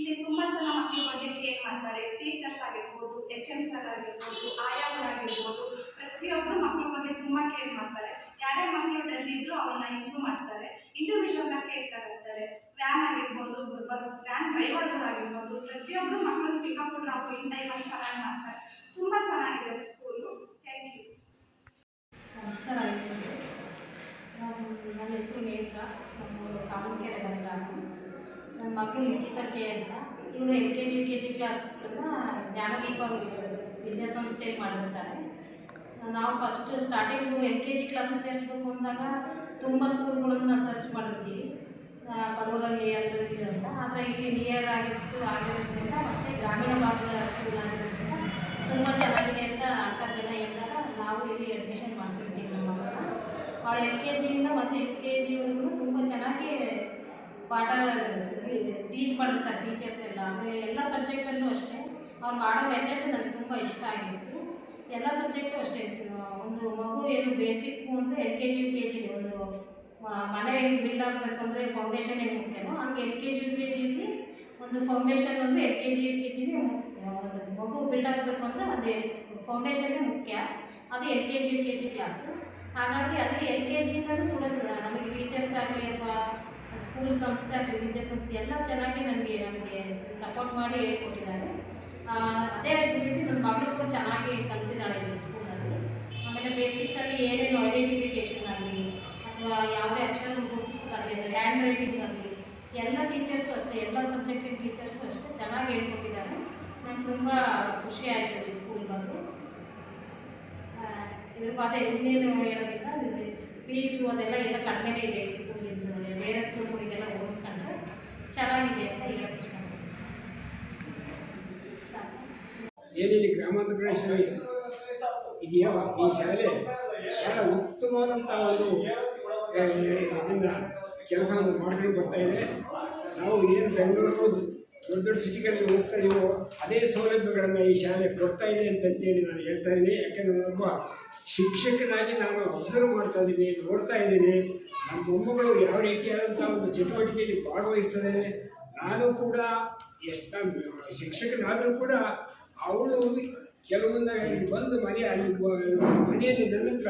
ಇಲ್ಲಿ ತುಂಬಾ ಜನ ಮಕ್ಕಳ ಬಗ್ಗೆ ಕೇರ್ ಮಾಡ್ತಾರೆ. ಟೀಚರ್ಸ್ ಆಗಿರ್ಬೋದು, HM ಸರ್ ಆಗಿರ್ಬೋದು, ಆಯಾಗಳಾಗಿರ್ಬೋದು, ಪ್ರತಿಯೊಬ್ಬರು ಮಕ್ಕಳ ಬಗ್ಗೆ ತುಂಬಾ ಕೇರ್ ಮಾಡ್ತಾರೆ. ಯಾರೇ ಮಕ್ಕಳು ಡಲ್ ಇದ್ರು ಅವ್ರನ್ನ ಇಂಪ್ರೂವ್ ಮಾಡ್ತಾರೆ. ಇಂಡಿವಿಜುವಲ್ ಆಗಿ ಕೇರ್ ತಗೊಳ್ತಾರೆ. ವ್ಯಾನ್ ಆಗಿರ್ಬೋದು, ವ್ಯಾನ್ ಡ್ರೈವರ್ಗಳಾಗಿರ್ಬೋದು, ಪ್ರತಿಯೊಬ್ಬರು ಮಕ್ಕಳು ಪಿಕಪ್ ಡ್ರಾಪ್ ಇನ್ ಟೈಮಲ್ಲಿ ಚೆನ್ನಾಗಿ ಮಾಡ್ತಾರೆ. ತುಂಬಾ ಚೆನ್ನಾಗಿದೆ ಸ್ಕೂಲು. Thank you. ನಮಸ್ಕಾರ ಎಲ್ಲರಿಗೂ. ನನ್ನ ಹೆಸರು ನೇತ್ರ, ನಮ್ಮೂರು ಕಾಮನಕೆರೆ ಗ್ರಾಮ. ನನ್ನ ಮಗಳು ಲಿಖಿತಾ ಕೆ ಅಂತ. ಇವಳು LKG UKG ಕ್ಲಾಸ್ಗಳನ್ನ ಜ್ಞಾನದೀಪ ವಿದ್ಯಾಸಂಸ್ಥೆಯಲ್ಲಿ ಮಾಡಿರ್ತಾಳೆ. ನಾವು ಫಸ್ಟ್ ಸ್ಟಾರ್ಟಿಂಗು LKG ಕ್ಲಾಸಸ್ ಸೇರಿಸ್ಬೇಕು ಅಂದಾಗ ತುಂಬ ಸ್ಕೂಲ್ಗಳನ್ನ ಸರ್ಚ್ ಮಾಡಿರ್ತೀವಿ, ಕಡೂರಲ್ಲಿ ಅಲ್ಲಿ ಇಲ್ಲಿ ಅಂತ. ಆದರೆ ಇಲ್ಲಿ ನಿಯರ್ ಆಗಿರೋದ್ರಿಂದ ಮತ್ತು ಗ್ರಾಮೀಣ ಭಾಗದ ಸ್ಕೂಲ್ ಆಗಿರೋದ್ರಿಂದ ತುಂಬ ಚೆನ್ನಾಗಿದೆ ಅಂತ 4 ಜನ ಹೇಳ್ದಾಗ ನಾವು ಇಲ್ಲಿ ಅಡ್ಮಿಷನ್ ಮಾಡಿಸಿರ್ತೀವಿ ನಮ್ಮ ಮಗಳನ್ನ. ಅವಳು LKG ಇಂದ ಮತ್ತು UKG ತುಂಬ ಚೆನ್ನಾಗಿ ಪಾಠ ಟೀಚ್ ಮಾಡಿರ್ತಾರೆ ಟೀಚರ್ಸ್ ಎಲ್ಲ. ಆಮೇಲೆ ಎಲ್ಲ ಸಬ್ಜೆಕ್ಟಲ್ಲೂ ಅಷ್ಟೇ ಅವ್ರು ಮಾಡೋ ಮೆಥಡ್ ನನಗೆ ತುಂಬ ಇಷ್ಟ ಆಗಿತ್ತು. ಎಲ್ಲ ಸಬ್ಜೆಕ್ಟು ಅಷ್ಟೇ. ಒಂದು ಮಗು ಏನು ಬೇಸಿಕ್ಕು ಅಂದರೆ LKG UKG ಒಂದು ಮನೆ ಹೆಂಗೆ ಬಿಲ್ಡ್ ಆಗಬೇಕು ಅಂದರೆ ಫೌಂಡೇಶನ್ ಹೆಂಗೆ ಮುಖ್ಯನೋ ಹಂಗೆ LKG UKGಲಿ ಒಂದು ಫೌಂಡೇಶನ್ ಅಂದರೆ LKG UKGಲಿ ಒಂದು ಮಗು ಬಿಲ್ಡ್ ಆಗಬೇಕು ಅಂದರೆ ಒಂದು ಫೌಂಡೇಶನ್ನೇ ಮುಖ್ಯ. ಅದು LKG UKG ಕ್ಲಾಸು. ಹಾಗಾಗಿ ಅಲ್ಲಿ LKGಯಿಂದಲೂ ಕೂಡ ನಮಗೆ ಟೀಚರ್ಸ್ ಆಗಲಿ ಅಥವಾ ಸ್ಕೂಲ್ ಸಂಸ್ಥೆ ಆಗಲಿ ವಿದ್ಯಾಸಂಸ್ಥೆ ಎಲ್ಲ ಚೆನ್ನಾಗಿ ನಮಗೆ ಸಪೋರ್ಟ್ ಮಾಡಿ ಹೇಳ್ಕೊಟ್ಟಿದ್ದಾರೆ. ಅದೇ ರೀತಿ ನನ್ನ ಮಗಳು ಕೂಡ ಚೆನ್ನಾಗಿ ಕಲಿತಿದ್ದಾಳೆ ಇಲ್ಲಿ ಸ್ಕೂಲಲ್ಲಿ. ಆಮೇಲೆ ಬೇಸಿಕಲ್ಲಿ ಏನೇನು ಐಡೆಂಟಿಫಿಕೇಷನ್ ಆಗಲಿ ಅಥವಾ ಯಾವುದೇ ಅಕ್ಷರಗಳು ಗುರುತಿಸೋದಾಗಲಿ ಅಂದರೆ ಹ್ಯಾಂಡ್ ರೈಟಿಂಗ್ ಆಗಲಿ ಎಲ್ಲ ಟೀಚರ್ಸು ಅಷ್ಟೇ, ಎಲ್ಲ ಸಬ್ಜೆಕ್ಟಿನ ಟೀಚರ್ಸು ಅಷ್ಟೇ ಚೆನ್ನಾಗಿ ಹೇಳ್ಕೊಟ್ಟಿದ್ದಾರೆ. ನಂಗೆ ತುಂಬ ಖುಷಿ ಆಯಿತು ಈ ಸ್ಕೂಲ್ ಬಗ್ಗೆ. ಇದ್ರ ಅದೇ ಇನ್ನೇನು ಹೇಳೋದಿಲ್ಲ. ಫೀಸು ಅದೆಲ್ಲ ಎಲ್ಲ ಕಡಿಮೆನೇ ಇದೆ ಈ ಸ್ಕೂಲಿಂದ, ಬೇರೆ ಸ್ಕೂಲ್ಗಳಿಗೆಲ್ಲ ಹೋಲಿಸ್ಕೊಂಡ್ರೆ ಚೆನ್ನಾಗಿದೆ ಅಂತ ಹೇಳೋಕ್ಕೆ ಇಷ್ಟಪಡ್ತೀನಿ. ಸಾಕು. ಏನೇಳಿ ಗ್ರಾಮಾಂತರ ಪ್ರದೇಶದಲ್ಲಿ ಇದೆಯೋ ಈ ಶಾಲೆ ಬಹಳ ಉತ್ತಮವಾದಂಥ ಒಂದು ಇದನ್ನು ಕೆಲಸವನ್ನು ಮಾಡ್ಕೊಂಡು ಬರ್ತಾ ಇದೆ. ನಾವು ಏನು ಬೆಂಗಳೂರು ದೊಡ್ಡ ದೊಡ್ಡ ಸಿಟಿಗಳಲ್ಲಿ ಹೋಗ್ತಾ ಇದೀವೋ ಅದೇ ಸೌಲಭ್ಯಗಳನ್ನು ಈ ಶಾಲೆ ಕೊಡ್ತಾ ಇದೆ ಅಂತಂತೇಳಿ ನಾನು ಹೇಳ್ತಾ ಇದ್ದೀನಿ. ಯಾಕೆಂದರೆ ಒಬ್ಬ ಶಿಕ್ಷಕನಾಗಿ ನಾನು ಅಬ್ಸರ್ವ್ ಮಾಡ್ತಾ ಇದ್ದೀನಿ, ನೋಡ್ತಾ ಇದ್ದೀನಿ. ನಮ್ಮ ಮೊಮ್ಮಗಳು ಯಾವ ರೀತಿಯಾದಂಥ ಒಂದು ಚಟುವಟಿಕೆಯಲ್ಲಿ ಭಾಗವಹಿಸ್ತದೆ. ನಾನು ಕೂಡ ಶಿಕ್ಷಕನಾದರೂ ಕೂಡ ಅವಳು ಕೆಲವೊಂದು ಬಂದು ಮನೆಯಲ್ಲಿ ನನ್ನ ಹತ್ರ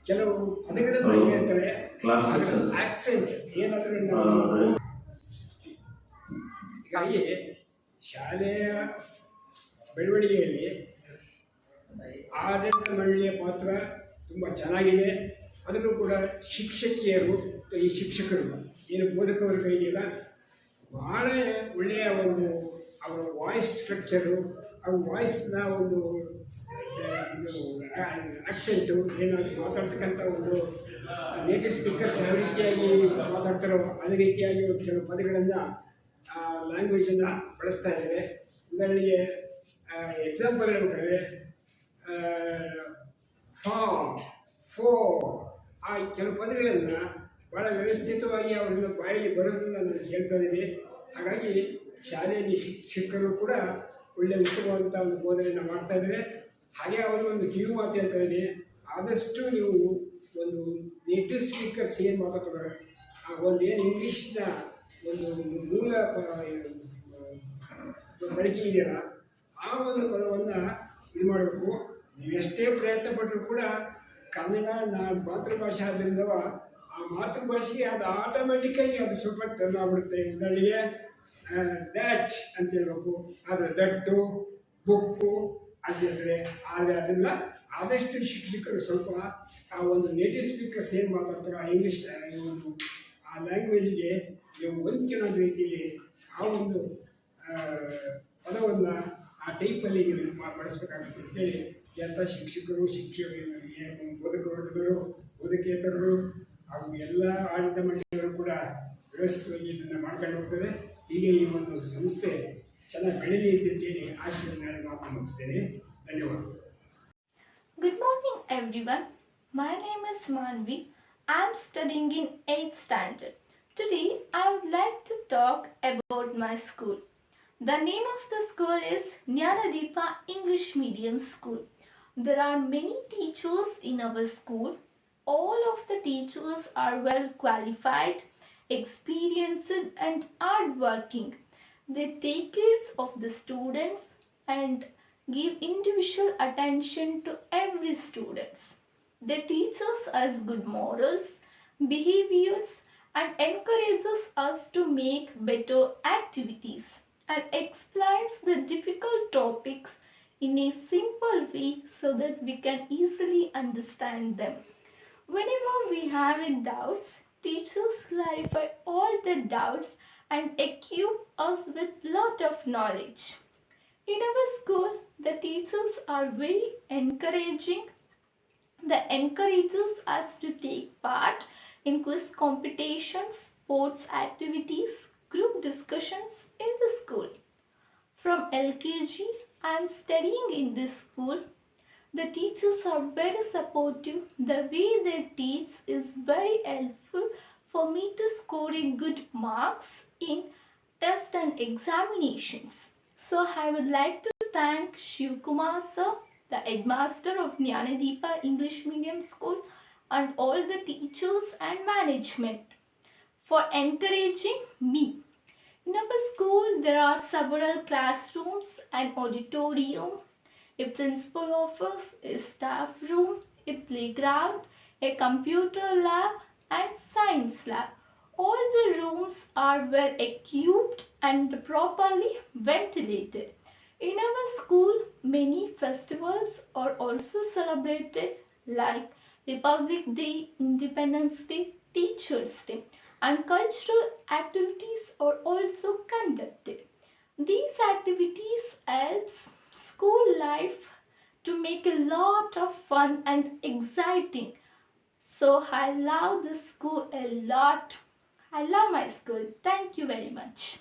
ಕೆಲವು ಪದಗಳನ್ನು ಹೇಳ್ತಾಳೆ. ಆಕ್ಸೆಂಟ್ ಏನಾದರೂ ಹೀಗಾಗಿ ಶಾಲೆಯ ಬೆಳವಣಿಗೆಯಲ್ಲಿ ಆಡಳಿತ ಮಂಡಳಿಯ ಪಾತ್ರ ತುಂಬ ಚೆನ್ನಾಗಿದೆ. ಅದನ್ನು ಕೂಡ ಶಿಕ್ಷಕಿಯರು, ಈ ಶಿಕ್ಷಕರು ಏನು ಬೋಧಕವರ ಕೈಗಿಲ್ಲ, ಭಾಳ ಒಳ್ಳೆಯ ಒಂದು ಅವರ ವಾಯ್ಸ್ ಸ್ಟ್ರಕ್ಚರು, ಅವ್ರ ವಾಯ್ಸ್ನ ಒಂದು ಇದು ಆಕ್ಸೆಂಟು ಏನಾದರೂ ಮಾತಾಡ್ತಕ್ಕಂಥ ಒಂದು ನೇಟಿವ್ ಸ್ಪೀಕರ್ಸ್ ಯಾವ ರೀತಿಯಾಗಿ ಮಾತಾಡ್ತಾರೋ ಅದೇ ರೀತಿಯಾಗಿ ಒಂದು ಕೆಲವು ಪದಗಳನ್ನು ಲ್ಯಾಂಗ್ವೇಜನ್ನು ಬಳಸ್ತಾ ಇದ್ದಾರೆ. ಉದಾಹರಣೆಗೆ ಎಕ್ಸಾಂಪಲ್ ಹೇಳ್ಬೇಕಾದ್ರೆ ಫೋ ಆ ಕೆಲವು ಪದಗಳನ್ನು ಭಾಳ ವ್ಯವಸ್ಥಿತವಾಗಿ ಅವರನ್ನ ಬಾಯಲ್ಲಿ ಬರೋದನ್ನ ನಾನು ಹೇಳ್ತಾ ಇದ್ದೀನಿ. ಹಾಗಾಗಿ ಶಾಲೆಯಲ್ಲಿ ಶಿಕ್ಷಕರು ಕೂಡ ಒಳ್ಳೆಯ ಉತ್ತಮವಾದಂಥ ಒಂದು ಬೋಧನೆಯನ್ನು ಮಾಡ್ತಾ ಇದ್ದಾರೆ. ಹಾಗೆ ಅವರು ಒಂದು ಕಿವಿ ಮಾತು ಹೇಳ್ತಾ ಇದ್ದೀನಿ, ಆದಷ್ಟು ನೀವು ಒಂದು ನೇಟಿವ್ ಸ್ಪೀಕರ್ಸ್ ಏನು ಮಾತಾಡ್ತಾರೆ, ಒಂದು ಏನು ಇಂಗ್ಲೀಷ್ನ ಒಂದು ಮೂಲ ಬಳಕೆ ಇದೆಯಲ್ಲ ಆ ಒಂದು ಪದವನ್ನು ಇದು ಮಾಡಬೇಕು. ನೀವು ಎಷ್ಟೇ ಪ್ರಯತ್ನ ಪಟ್ಟರೂ ಕೂಡ ಕನ್ನಡ ಮಾತೃಭಾಷೆ ಆದ್ದರಿಂದವ ಆ ಮಾತೃಭಾಷೆಗೆ ಅದು ಆಟೋಮೆಟಿಕ್ಕಾಗಿ ಅದು ಸ್ವಲ್ಪ ಟರ್ನ್ ಆಗ್ಬಿಡುತ್ತೆ. ಉದಾಹರಣೆಗೆ ದ್ಯಾಟ್ ಅಂತ ಹೇಳ್ಬೇಕು, ಆದರೆ ದಟ್ಟು ಬುಕ್ಕು ಅಂತ ಹೇಳಿದ್ರೆ. ಆದರೆ ಅದನ್ನು ಆದಷ್ಟು ಶಿಕ್ಷಕರು ಸ್ವಲ್ಪ ಆ ಒಂದು ನೇಟಿವ್ ಸ್ಪೀಕರ್ಸ್ ಏನು ಮಾತಾಡ್ತಾರೋ ಆ ಇಂಗ್ಲೀಷ್ ಒಂದು ಆ ಲ್ಯಾಂಗ್ವೇಜ್ಗೆ ನೀವು ಹೊಂದ್ಕೊಳ್ಳೋ ರೀತಿಯಲ್ಲಿ ಆ ಒಂದು ಪದವನ್ನು ಆ ಟೈಪಲ್ಲಿ ನೀವು ಬಳಸಬೇಕಾಗುತ್ತೆ ಅಂತೇಳಿ ಎಲ್ಲ ಶಿಕ್ಷಕರು, ಬೋಧಕರು, ಬೋಧಕೇತರರು ಹಾಗೂ ಎಲ್ಲ ಆಡಳಿತ ಮಂಡಳಿಯವರು ಕೂಡ ವ್ಯವಸ್ಥಿತವಾಗಿ ಇದನ್ನು ಮಾಡ್ಕೊಂಡು ಹೋಗ್ತಾರೆ. ಹೀಗೆ ಈ ಒಂದು ಸಂಸ್ಥೆ ಚೆನ್ನಾಗಿ ಬೆಳೀಲಿ ಅಂತೇಳಿ ಆಶಯ ನಾನು ಮಾತು ಮುಗಿಸ್ತೇನೆ. ಧನ್ಯವಾದಗಳು. Good morning everyone. My name is Manvi. I am studying in 8th standard. Today I would like to talk about my school. The name of the school is Jnanadeepa English Medium School. There are many teachers in our school. All of the teachers are well qualified, experienced and hardworking. They take care of the students and give individual attention to every student. They teach us as good morals, behaviors, and encourages us to make better activities and explains the difficult topics in a simple way so that we can easily understand them. Whenever we have any doubts, teachers clarify all the doubts and equip us with lot of knowledge. In our school, the teachers are very encouraging. They encourages us to take part in quiz competitions, sports activities, group discussions in the school. From LKG, I am studying in this school. The teachers are very supportive. The way they teach is very helpful for me to score a good marks in tests and examinations. So I would like to thank Shiv Kumar sir, the headmaster of Jnanadeepa English Medium School, and all the teachers and management for encouraging me. In our school, there are several classrooms, an auditorium, a principal office, a staff room, a playground, a computer lab, and science lab. All the rooms are well equipped and properly ventilated. In our school, many festivals are also celebrated like Republic Day, Independence Day, Teachers Day, and cultural activities are also conducted. These activities helps school life to make a lot of fun and exciting. So I love this school a lot. I love my school. Thank you very much.